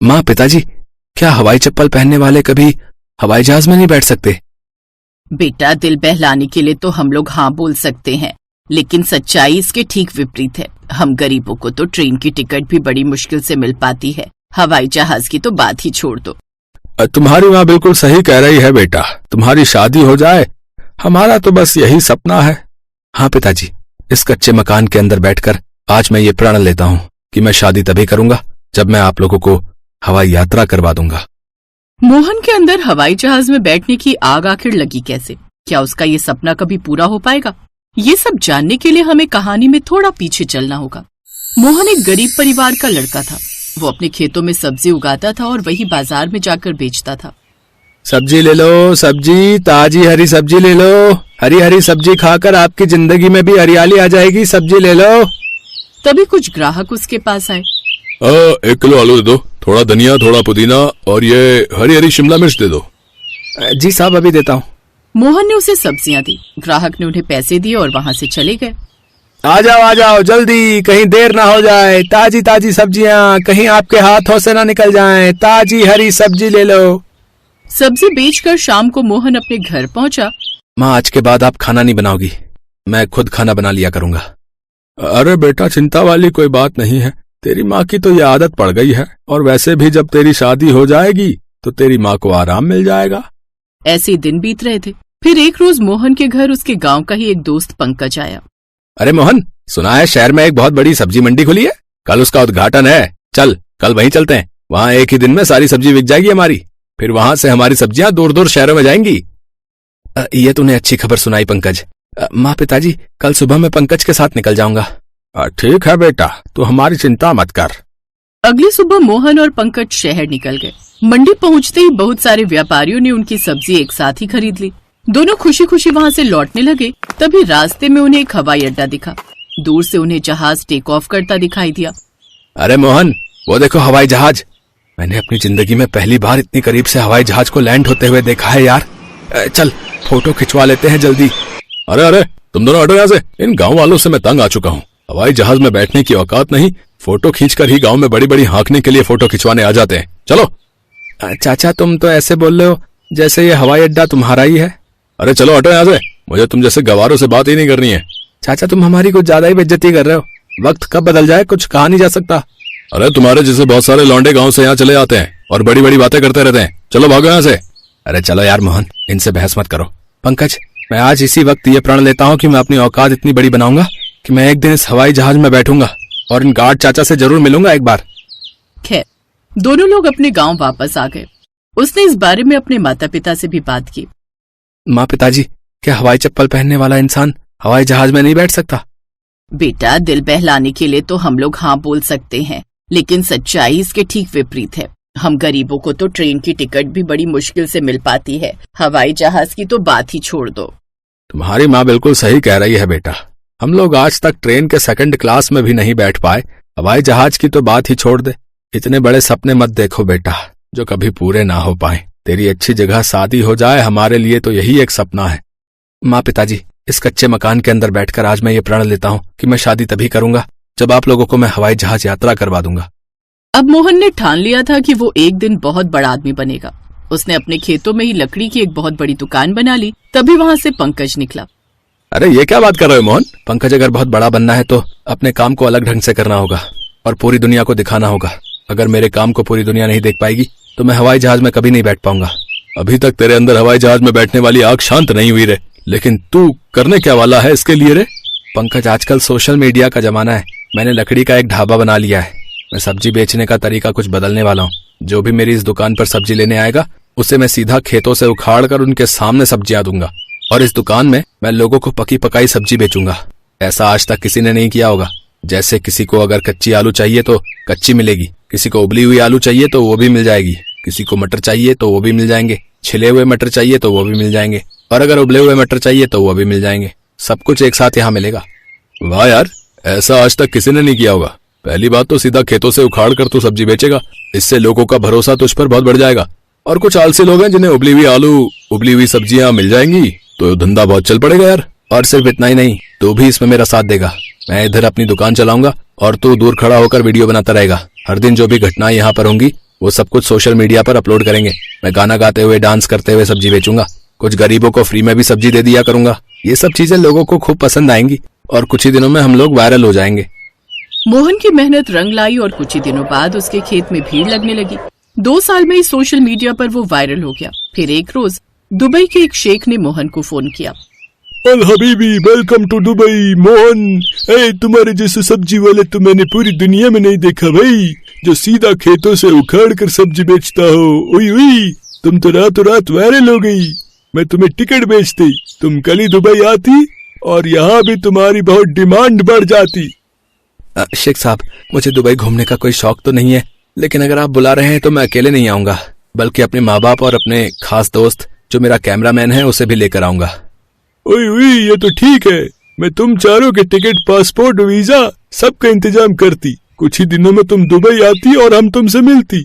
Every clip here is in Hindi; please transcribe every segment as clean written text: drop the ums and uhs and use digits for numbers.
माँ, पिताजी, क्या हवाई चप्पल पहनने वाले कभी हवाई जहाज में नहीं बैठ सकते? बेटा, दिल बहलाने के लिए तो हम लोग हाँ बोल सकते हैं, लेकिन सच्चाई इसके ठीक विपरीत है। हम गरीबों को तो ट्रेन की टिकट भी बड़ी मुश्किल से मिल पाती है, हवाई जहाज की तो बात ही छोड़ दो। तुम्हारी माँ बिल्कुल सही कह रही है बेटा, तुम्हारी शादी हो जाए, हमारा तो बस यही सपना है। हाँ पिताजी, इस कच्चे मकान के अंदर बैठकर आज मैं ये प्रण लेता हूँ कि मैं शादी तभी करूंगा जब मैं आप लोगों को हवाई यात्रा करवा दूंगा। मोहन के अंदर हवाई जहाज में बैठने की आग आखिर लगी कैसे? क्या उसका ये सपना कभी पूरा हो पाएगा? ये सब जानने के लिए हमें कहानी में थोड़ा पीछे चलना होगा। मोहन एक गरीब परिवार का लड़का था। वो अपने खेतों में सब्जी उगाता था और वही बाजार में जाकर बेचता था। सब्जी ले लो, सब्जी, ताजी हरी सब्जी ले लो। हरी हरी सब्जी खाकर आपकी जिंदगी में भी हरियाली आ जाएगी, सब्जी ले लो। तभी कुछ ग्राहक उसके पास आए। 1 किलो आलू दे दो, थोड़ा धनिया, थोड़ा पुदीना और ये हरी हरी शिमला मिर्च दे दो। जी साहब, अभी देता हूँ। मोहन ने उसे सब्जियां दी। ग्राहक ने उन्हें पैसे दिए और वहाँ से चले गए। आ जाओ जल्दी, कहीं देर ना हो जाए। ताजी ताजी सब्जियाँ, कहीं आपके हाथों से ना निकल जाएं। ताजी हरी सब्जी ले लो। सब्जी बेचकर शाम को मोहन अपने घर पहुंचा। माँ, आज के बाद आप खाना नहीं बनाओगी, मैं खुद खाना बना लिया करूंगा। अरे बेटा, चिंता वाली कोई बात नहीं है, तेरी माँ की तो ये आदत पड़ गई है, और वैसे भी जब तेरी शादी हो जाएगी तो तेरी माँ को आराम मिल जाएगा। ऐसे दिन बीत रहे थे। फिर एक रोज मोहन के घर उसके गांव का ही एक दोस्त पंकज आया। अरे मोहन, सुना है शहर में एक बहुत बड़ी सब्जी मंडी खुली है, कल उसका उद्घाटन है। चल, कल वहीं चलते हैं, वहाँ एक ही दिन में सारी सब्जी बिक जाएगी हमारी। फिर वहां से हमारी सब्जियां दूर दूर शहरों में जाएंगी। ये तूने अच्छी खबर सुनाई पंकज। माँ, पिताजी, कल सुबह मैं पंकज के साथ निकल जाऊंगा। ठीक है बेटा, तू हमारी चिंता मत कर। अगली सुबह मोहन और पंकज शहर निकल गए। मंडी पहुंचते ही बहुत सारे व्यापारियों ने उनकी सब्जी एक साथ ही खरीद ली। दोनों खुशी खुशी वहाँ से लौटने लगे। तभी रास्ते में उन्हें एक हवाई अड्डा दिखा। दूर से उन्हें जहाज टेक ऑफ करता दिखाई दिया। अरे मोहन, वो देखो हवाई जहाज। मैंने अपनी जिंदगी में पहली बार इतनी करीब से हवाई जहाज को लैंड होते हुए देखा है यार। चल, फोटो खिंचवा लेते हैं जल्दी। अरे तुम दोनों हटो यहाँ से, इन गाँव वालों से मैं तंग आ चुका हूँ। हवाई जहाज में बैठने की औकात नहीं, फोटो खींचकर ही गाँव में बड़ी बड़ी हाँकने के लिए फोटो खिंचवाने आ जाते हैं। चलो। चाचा, तुम तो ऐसे बोल रहे हो जैसे ये हवाई अड्डा तुम्हारा ही है। अरे चलो हटो यहाँ से, मुझे तुम जैसे गवारों से बात ही नहीं करनी है। चाचा, तुम हमारी कुछ ज्यादा ही बेइज्जती कर रहे हो। वक्त कब बदल जाए कुछ कहा नहीं जा सकता। अरे तुम्हारे जैसे बहुत सारे लौंडे गांव से यहाँ चले आते हैं और बड़ी बड़ी बातें करते रहते हैं। चलो भागो यहाँ से। अरे चलो यार मोहन, इनसे बहस मत करो। पंकज, मैं आज इसी वक्त ये प्रण लेता हूँ कि मैं अपनी औकात इतनी बड़ी बनाऊंगा कि मैं एक दिन इस हवाई जहाज में बैठूंगा और इन गार्ड चाचा से जरूर मिलूंगा एक बार। खैर, दोनों लोग अपने गाँव वापस आ गए। उसने इस बारे में अपने माता पिता से भी बात की। माँ, पिताजी, क्या हवाई चप्पल पहनने वाला इंसान हवाई जहाज में नहीं बैठ सकता? बेटा, दिल बहलाने के लिए तो हम लोग हाँ बोल सकते हैं, लेकिन सच्चाई इसके ठीक विपरीत है। हम गरीबों को तो ट्रेन की टिकट भी बड़ी मुश्किल से मिल पाती है, हवाई जहाज की तो बात ही छोड़ दो। तुम्हारी माँ बिल्कुल सही कह रही है बेटा, हम लोग आज तक ट्रेन के 2nd क्लास में भी नहीं बैठ पाए, हवाई जहाज की तो बात ही छोड़ दे। इतने बड़े सपने मत देखो बेटा जो कभी पूरे ना हो पाए। तेरी अच्छी जगह शादी हो जाए, हमारे लिए तो यही एक सपना है। माँ, पिताजी, इस कच्चे मकान के अंदर बैठकर आज मैं ये प्रण लेता हूँ कि मैं शादी तभी करूंगा जब आप लोगों को मैं हवाई जहाज यात्रा करवा दूंगा। अब मोहन ने ठान लिया था कि वो एक दिन बहुत बड़ा आदमी बनेगा। उसने अपने खेतों में ही लकड़ी की एक बहुत बड़ी दुकान बना ली। तभी वहाँ से पंकज निकला। अरे ये क्या बात कर रहे हो मोहन? पंकज, अगर बहुत बड़ा बनना है तो अपने काम को अलग ढंग से करना होगा और पूरी दुनिया को दिखाना होगा। अगर मेरे काम को पूरी दुनिया नहीं देख पाएगी तो मैं हवाई जहाज में कभी नहीं बैठ पाऊंगा। अभी तक तेरे अंदर हवाई जहाज में बैठने वाली आग शांत नहीं हुई रे, लेकिन तू करने क्या वाला है इसके लिए रे? पंकज, आजकल सोशल मीडिया का जमाना है। मैंने लकड़ी का एक ढाबा बना लिया है। मैं सब्जी बेचने का तरीका कुछ बदलने वाला हूँ। जो भी मेरी इस दुकान पर सब्जी लेने आएगा उसे मैं सीधा खेतों से उखाड़ कर उनके सामने सब्जियां दूंगा और इस दुकान में मैं लोगों को पकी पकाई सब्जी बेचूंगा। ऐसा आज तक किसी ने नहीं किया होगा। जैसे किसी को अगर कच्ची आलू चाहिए तो कच्ची मिलेगी, किसी को उबली हुई आलू चाहिए तो वो भी मिल जाएगी, किसी को मटर चाहिए तो वो भी मिल जाएंगे, छिले हुए मटर चाहिए तो वो भी मिल जाएंगे, और अगर उबले हुए मटर चाहिए तो वो भी मिल जाएंगे। सब कुछ एक साथ यहाँ मिलेगा। वाह यार, ऐसा आज तक किसी ने नहीं किया होगा। पहली बात तो सीधा खेतों से उखाड़ कर तू सब्जी बेचेगा, इससे लोगों का भरोसा तुझ पर बहुत बढ़ जाएगा। और कुछ आलसी लोग हैं जिन्हें उबली हुई आलू, उबली हुई सब्जियां मिल जाएंगी तो धंधा बहुत चल पड़ेगा यार। और सिर्फ इतना ही नहीं, तू भी इसमें मेरा साथ देगा। मैं इधर अपनी दुकान चलाऊंगा और तू दूर खड़ा होकर वीडियो बनाता रहेगा। हर दिन जो भी घटनाएं यहाँ पर होंगी वो सब कुछ सोशल मीडिया पर अपलोड करेंगे। मैं गाना गाते हुए, डांस करते हुए सब्जी बेचूंगा। कुछ गरीबों को फ्री में भी सब्जी दे दिया करूंगा। ये सब चीजें लोगों को खूब पसंद आएंगी और कुछ ही दिनों में हम लोग वायरल हो जाएंगे। मोहन की मेहनत रंग लाई और कुछ ही दिनों बाद उसके खेत में भीड़ लगने लगी। 2 साल में ही सोशल मीडिया पर वो वायरल हो गया। फिर एक रोज दुबई के एक शेख ने मोहन को फोन किया। अल हबीबी, वेलकम टू दुबई। मोहन, तुम्हारे जैसे सब्जी वाले तो मैंने पूरी दुनिया में नहीं देखा भाई, जो सीधा खेतों से उखाड़ कर सब्जी बेचता हो। उई उई, तुम तो रातों रात वायरल हो गई। मैं तुम्हें टिकट बेचती, तुम कल ही दुबई आती और यहाँ भी तुम्हारी बहुत डिमांड बढ़ जाती। शेख साहब, मुझे दुबई घूमने का कोई शौक तो नहीं है, लेकिन अगर आप बुला रहे हैं तो मैं अकेले नहीं आऊंगा, बल्कि अपने माँ बाप और अपने खास दोस्त जो मेरा कैमरामैन है उसे भी लेकर आऊंगा। ओए ओए, ये तो ठीक है। मैं तुम चारों के टिकट, पासपोर्ट, वीजा सबका इंतजाम करती। कुछ ही दिनों में तुम दुबई आती और हम तुमसे मिलती।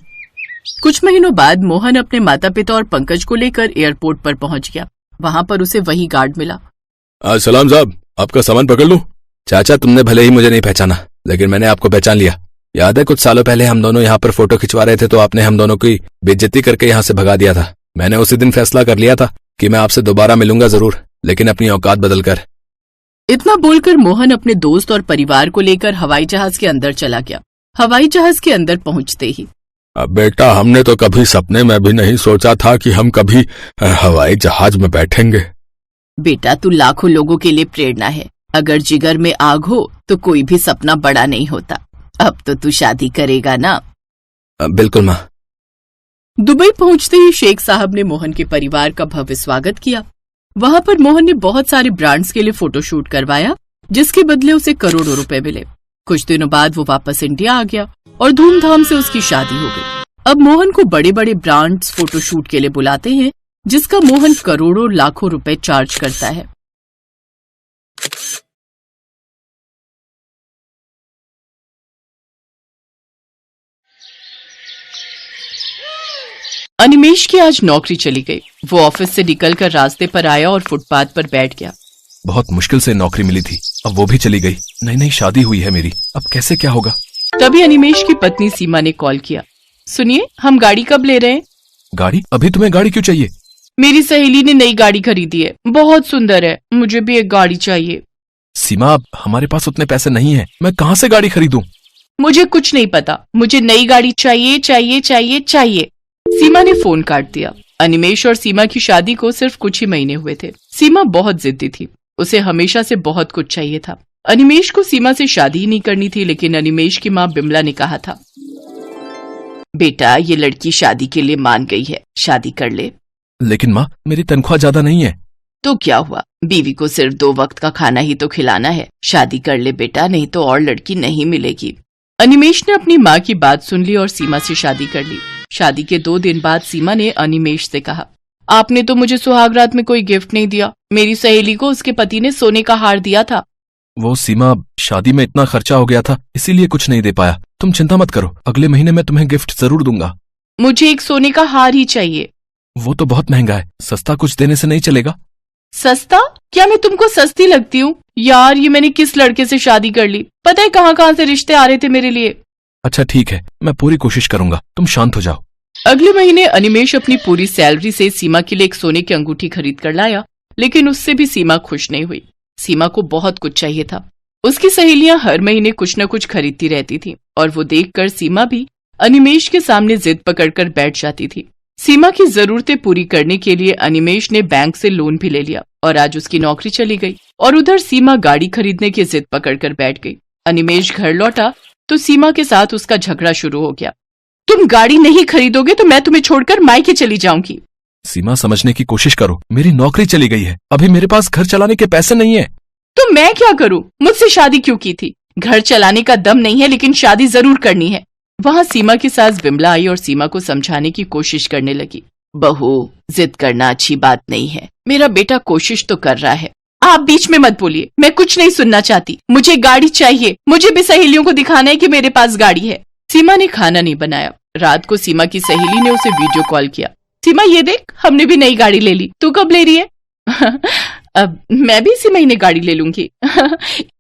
कुछ महीनों बाद मोहन अपने माता पिता और पंकज को लेकर एयरपोर्ट पर पहुंच गया। वहां पर उसे वही गार्ड मिला। सलाम साहब, आपका सामान पकड़ लूं? चाचा, तुमने भले ही मुझे नहीं पहचाना, लेकिन मैंने आपको पहचान लिया। याद है कुछ सालों पहले हम दोनों यहाँ पर फोटो खिंचवा रहे थे तो आपने हम दोनों की बेइज्जती करके यहाँ से भगा दिया था। मैंने उसी दिन फैसला कर लिया था कि मैं आपसे दोबारा मिलूंगा जरूर, लेकिन अपनी औकात बदलकर। इतना बोलकर मोहन अपने दोस्त और परिवार को लेकर हवाई जहाज के अंदर चला गया। हवाई जहाज के अंदर पहुंचते ही, अब बेटा, हमने तो कभी सपने में भी नहीं सोचा था कि हम कभी हवाई जहाज में बैठेंगे। बेटा, तू लाखों लोगों के लिए प्रेरणा है। अगर जिगर में आग हो तो कोई भी सपना बड़ा नहीं होता। अब तो तू शादी करेगा ना? बिल्कुल माँ। दुबई पहुंचते ही शेख साहब ने मोहन के परिवार का भव्य स्वागत किया। वहां पर मोहन ने बहुत सारे ब्रांड्स के लिए फोटोशूट करवाया, जिसके बदले उसे करोड़ों रुपए मिले। कुछ दिनों बाद वो वापस इंडिया आ गया और धूमधाम से उसकी शादी हो गई। अब मोहन को बड़े बड़े ब्रांड्स फोटोशूट के लिए बुलाते हैं, जिसका मोहन करोड़ों लाखों रुपए चार्ज करता है। अनिमेश की आज नौकरी चली गई। वो ऑफिस से निकलकर रास्ते पर आया और फुटपाथ पर बैठ गया। बहुत मुश्किल से नौकरी मिली थी, अब वो भी चली गई। नई नई शादी हुई है मेरी, अब कैसे क्या होगा? तभी अनिमेश की पत्नी सीमा ने कॉल किया। सुनिए, हम गाड़ी कब ले रहे हैं? गाड़ी? अभी तुम्हें गाड़ी क्यों चाहिए? मेरी सहेली ने नई गाड़ी खरीदी है, बहुत सुंदर है। मुझे भी एक गाड़ी चाहिए। सीमा, अब हमारे पास उतने पैसे नहीं है, मैं कहाँ से गाड़ी खरीदूं? मुझे कुछ नहीं पता, मुझे नई गाड़ी चाहिए चाहिए चाहिए चाहिए। सीमा ने फोन काट दिया। अनिमेश और सीमा की शादी को सिर्फ कुछ ही महीने हुए थे। सीमा बहुत जिद्दी थी, उसे हमेशा से बहुत कुछ चाहिए था। अनिमेश को सीमा से शादी ही नहीं करनी थी, लेकिन अनिमेश की माँ बिमला ने कहा था, बेटा, ये लड़की शादी के लिए मान गई है, शादी कर ले। लेकिन माँ, मेरी तनख्वाह ज्यादा नहीं है। तो क्या हुआ, बीवी को सिर्फ 2 वक्त का खाना ही तो खिलाना है। शादी कर ले बेटा, नहीं तो और लड़की नहीं मिलेगी। अनिमेश ने अपनी माँ की बात सुन ली और सीमा से शादी कर ली। शादी के 2 दिन बाद सीमा ने अनिमेश से कहा, आपने तो मुझे सुहाग रात में कोई गिफ्ट नहीं दिया। मेरी सहेली को उसके पति ने सोने का हार दिया था। वो सीमा, शादी में इतना खर्चा हो गया था, इसीलिए कुछ नहीं दे पाया। तुम चिंता मत करो, अगले महीने मैं तुम्हें गिफ्ट जरूर दूंगा। मुझे एक सोने का हार ही चाहिए। वो तो बहुत महंगा है, सस्ता कुछ देने से नहीं चलेगा? सस्ता? क्या मैं तुमको सस्ती लगती हूँ? यार, ये मैंने किस लड़के से शादी कर ली, पता है कहाँ कहाँ से रिश्ते आ रहे थे मेरे लिए। अच्छा ठीक है, मैं पूरी कोशिश करूंगा, तुम शांत हो जाओ। अगले महीने अनिमेश अपनी पूरी सैलरी से सीमा के लिए एक सोने की अंगूठी खरीद कर लाया, लेकिन उससे भी सीमा खुश नहीं हुई। सीमा को बहुत कुछ चाहिए था। उसकी सहेलियां हर महीने कुछ न कुछ खरीदती रहती थीं और वो देखकर सीमा भी अनिमेश के सामने जिद पकड़कर बैठ जाती थी। सीमा की जरूरतें पूरी करने के लिए अनिमेश ने बैंक से लोन भी ले लिया और आज उसकी नौकरी चली गई और उधर सीमा गाड़ी खरीदने की जिद पकड़कर बैठ गई। अनिमेश घर लौटा तो सीमा के साथ उसका झगड़ा शुरू हो गया। तुम गाड़ी नहीं खरीदोगे तो मैं तुम्हें छोड़कर मायके चली जाऊंगी। सीमा, समझने की कोशिश करो, मेरी नौकरी चली गई है, अभी मेरे पास घर चलाने के पैसे नहीं है। तो मैं क्या करूं? मुझसे शादी क्यों की थी? घर चलाने का दम नहीं है, लेकिन शादी जरूर करनी है। वहां सीमा की सास बिमला आई और सीमा को समझाने की कोशिश करने लगी। बहू, जिद करना अच्छी बात नहीं है। मेरा बेटा कोशिश तो कर रहा है। आप बीच में मत बोलिए, मैं कुछ नहीं सुनना चाहती। मुझे गाड़ी चाहिए, मुझे भी सहेलियों को दिखाना है कि मेरे पास गाड़ी है। सीमा ने खाना नहीं बनाया। रात को सीमा की सहेली ने उसे वीडियो कॉल किया। सीमा, ये देख, हमने भी नई गाड़ी ले ली, तू कब ले रही है? अब मैं भी इसी महीने गाड़ी ले लूंगी।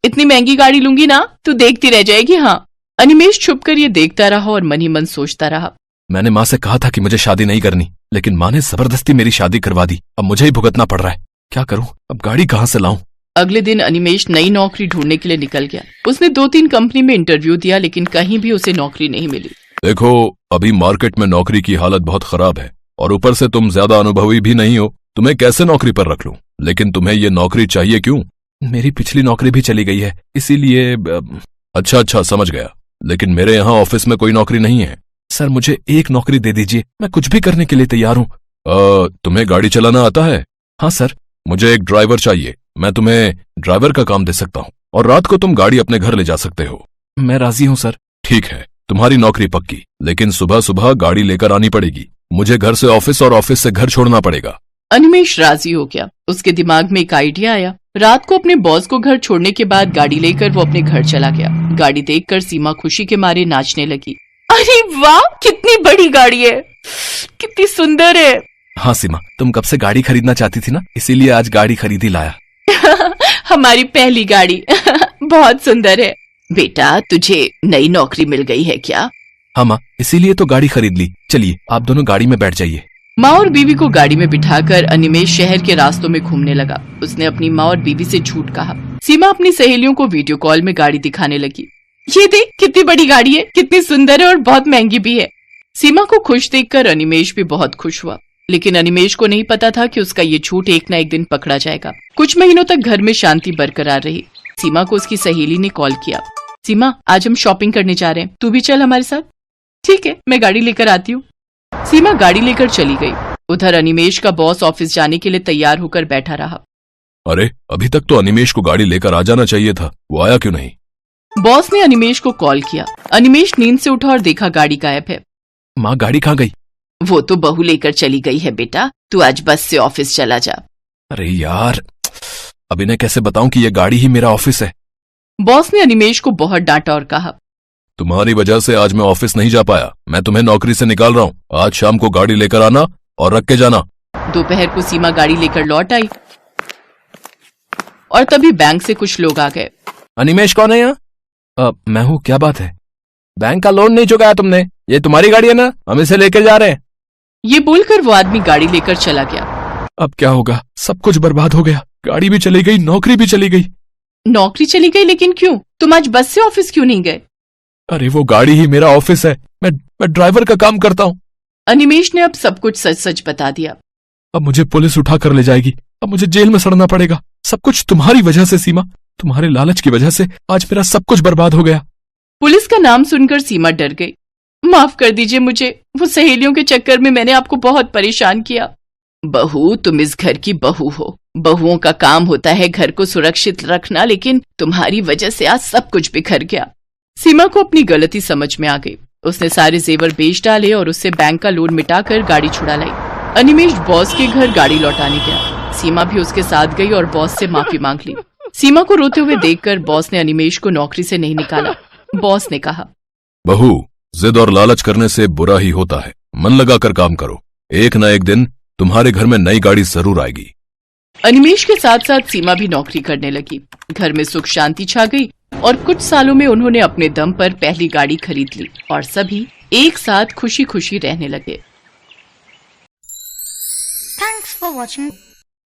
इतनी महंगी गाड़ी लूंगी ना, तू देखती रह जाएगी। हाँ। अनिमेश छुपकर ये देखता रहा और मन ही मन सोचता रहा, मैंने माँ से कहा था कि मुझे शादी नहीं करनी, लेकिन माँ ने जबरदस्ती मेरी शादी करवा दी। अब मुझे ही भुगतना पड़ रहा है। क्या करूं? अब गाड़ी कहाँ से लाऊं? अगले दिन अनिमेश नई नौकरी ढूंढने के लिए निकल गया। उसने 2-3 कंपनी में इंटरव्यू दिया, लेकिन कहीं भी उसे नौकरी नहीं मिली। देखो, अभी मार्केट में नौकरी की हालत बहुत खराब है और ऊपर से तुम ज्यादा अनुभवी भी नहीं हो। तुम्हें कैसे नौकरी पर रख लूं? लेकिन तुम्हें ये नौकरी चाहिए क्यों? मेरी पिछली नौकरी भी चली गई है, इसीलिए। अच्छा, समझ गया। लेकिन मेरे यहाँ ऑफिस में कोई नौकरी नहीं है। सर, मुझे एक नौकरी दे दीजिए, मैं कुछ भी करने के लिए तैयार हूँ। तुम्हें गाड़ी चलाना आता है? हाँ सर। मुझे एक ड्राइवर चाहिए। मैं तुम्हें ड्राइवर का काम दे सकता हूँ और रात को तुम गाड़ी अपने घर ले जा सकते हो। मैं राजी हूँ सर। ठीक है, तुम्हारी नौकरी पक्की, लेकिन सुबह सुबह गाड़ी लेकर आनी पड़ेगी। मुझे घर से ऑफिस और ऑफिस से घर छोड़ना पड़ेगा। अनिमेश राजी हो गया। उसके दिमाग में एक आइडिया आया। रात को अपने बॉस को घर छोड़ने के बाद गाड़ी लेकर वो अपने घर चला गया। गाड़ी देखकर सीमा खुशी के मारे नाचने लगी। अरे वाह, कितनी बड़ी गाड़ी है, कितनी सुंदर है। हाँ सीमा, तुम कब से गाड़ी खरीदना चाहती थी ना, इसीलिए आज गाड़ी खरीद ही लाया। हमारी पहली गाड़ी बहुत सुंदर है। बेटा, तुझे नई नौकरी मिल गई है क्या? हाँ माँ, इसीलिए तो गाड़ी खरीद ली। चलिए, आप दोनों गाड़ी में बैठ जाइए। माँ और बीवी को गाड़ी में बिठाकर अनिमेश शहर के रास्तों में घूमने लगा। उसने अपनी माँ और बीवी से झूठ कहा। सीमा अपनी सहेलियों को वीडियो कॉल में गाड़ी दिखाने लगी। ये देख, कितनी बड़ी गाड़ी है, कितनी सुंदर है और बहुत महंगी भी है। सीमा को खुश देखकर अनिमेश भी बहुत खुश हुआ, लेकिन अनिमेश को नहीं पता था कि उसका ये झूठ एक न एक दिन पकड़ा जाएगा। कुछ महीनों तक घर में शांति बरकरार रही। सीमा को उसकी सहेली ने कॉल किया। सीमा, आज हम शॉपिंग करने जा रहे हैं, तू भी चल हमारे साथ। ठीक है, मैं गाड़ी लेकर आती हूँ। सीमा गाड़ी लेकर चली गई। उधर अनिमेश का बॉस ऑफिस जाने के लिए तैयार होकर बैठा रहा। अरे, अभी तक तो अनिमेश को गाड़ी लेकर आ जाना चाहिए था, वो आया क्यों नहीं? बॉस ने अनिमेश को कॉल किया। अनिमेश नींद से उठा और देखा गाड़ी गायब है। माँ, गाड़ी कहाँ गई? वो तो बहू लेकर चली गई है बेटा, तू आज बस से ऑफिस चला जा। अरे यार, अब इन्हें कैसे बताऊं कि ये गाड़ी ही मेरा ऑफिस है? बॉस ने अनिमेश को बहुत डांटा और कहा, तुम्हारी वजह से आज मैं ऑफिस नहीं जा पाया। मैं तुम्हें नौकरी से निकाल रहा हूँ। आज शाम को गाड़ी लेकर आना और रख के जाना। दोपहर को सीमा गाड़ी लेकर लौट आई और तभी बैंक से कुछ लोग आ गए। अनिमेश कौन है यहाँ? मैं हूँ। क्या बात है? बैंक का लोन नहीं चुकाया तुमने? ये तुम्हारी गाड़ी है ना, हम इसे लेकर जा रहे हैं। ये बोलकर वो आदमी गाड़ी लेकर चला गया। अब क्या होगा? सब कुछ बर्बाद हो गया। गाड़ी भी चली गई, नौकरी भी चली गई। नौकरी चली गई, लेकिन क्यों? तुम आज बस से ऑफिस क्यों नहीं गए? अरे, वो गाड़ी ही मेरा ऑफिस है। मैं ड्राइवर का काम करता हूँ। अनिमेश ने अब सब कुछ सच सच बता दिया। अब मुझे पुलिस उठा कर ले जाएगी। अब मुझे जेल में सड़ना पड़ेगा। सब कुछ तुम्हारी वजह से सीमा, तुम्हारे लालच की वजह से आज मेरा सब कुछ बर्बाद हो गया। पुलिस का नाम सुनकर सीमा डर गई। माफ कर दीजिए मुझे, वो सहेलियों के चक्कर में मैंने आपको बहुत परेशान किया। बहू, तुम इस घर की बहू हो। बहुओं का काम होता है घर को सुरक्षित रखना, लेकिन तुम्हारी वजह से आज सब कुछ बिखर गया। सीमा को अपनी गलती समझ में आ गई। उसने सारे जेवर बेच डाले और उससे बैंक का लोन मिटाकर गाड़ी छुड़ा लाई। अनिमेश बॉस के घर गाड़ी लौटाने गया। सीमा भी उसके साथ गई और बॉस से माफी मांग ली। सीमा को रोते हुए देखकर बॉस ने अनिमेश को नौकरी से नहीं निकाला। बॉस ने कहा, बहू, जिद और लालच करने से बुरा ही होता है। मन लगाकर काम करो, एक न एक दिन तुम्हारे घर में नई गाड़ी जरूर आएगी। अनिमेश के साथ साथ सीमा भी नौकरी करने लगी। घर में सुख शांति छा गई और कुछ सालों में उन्होंने अपने दम पर पहली गाड़ी खरीद ली और सभी एक साथ खुशी खुशी रहने लगे। Thanks for watching.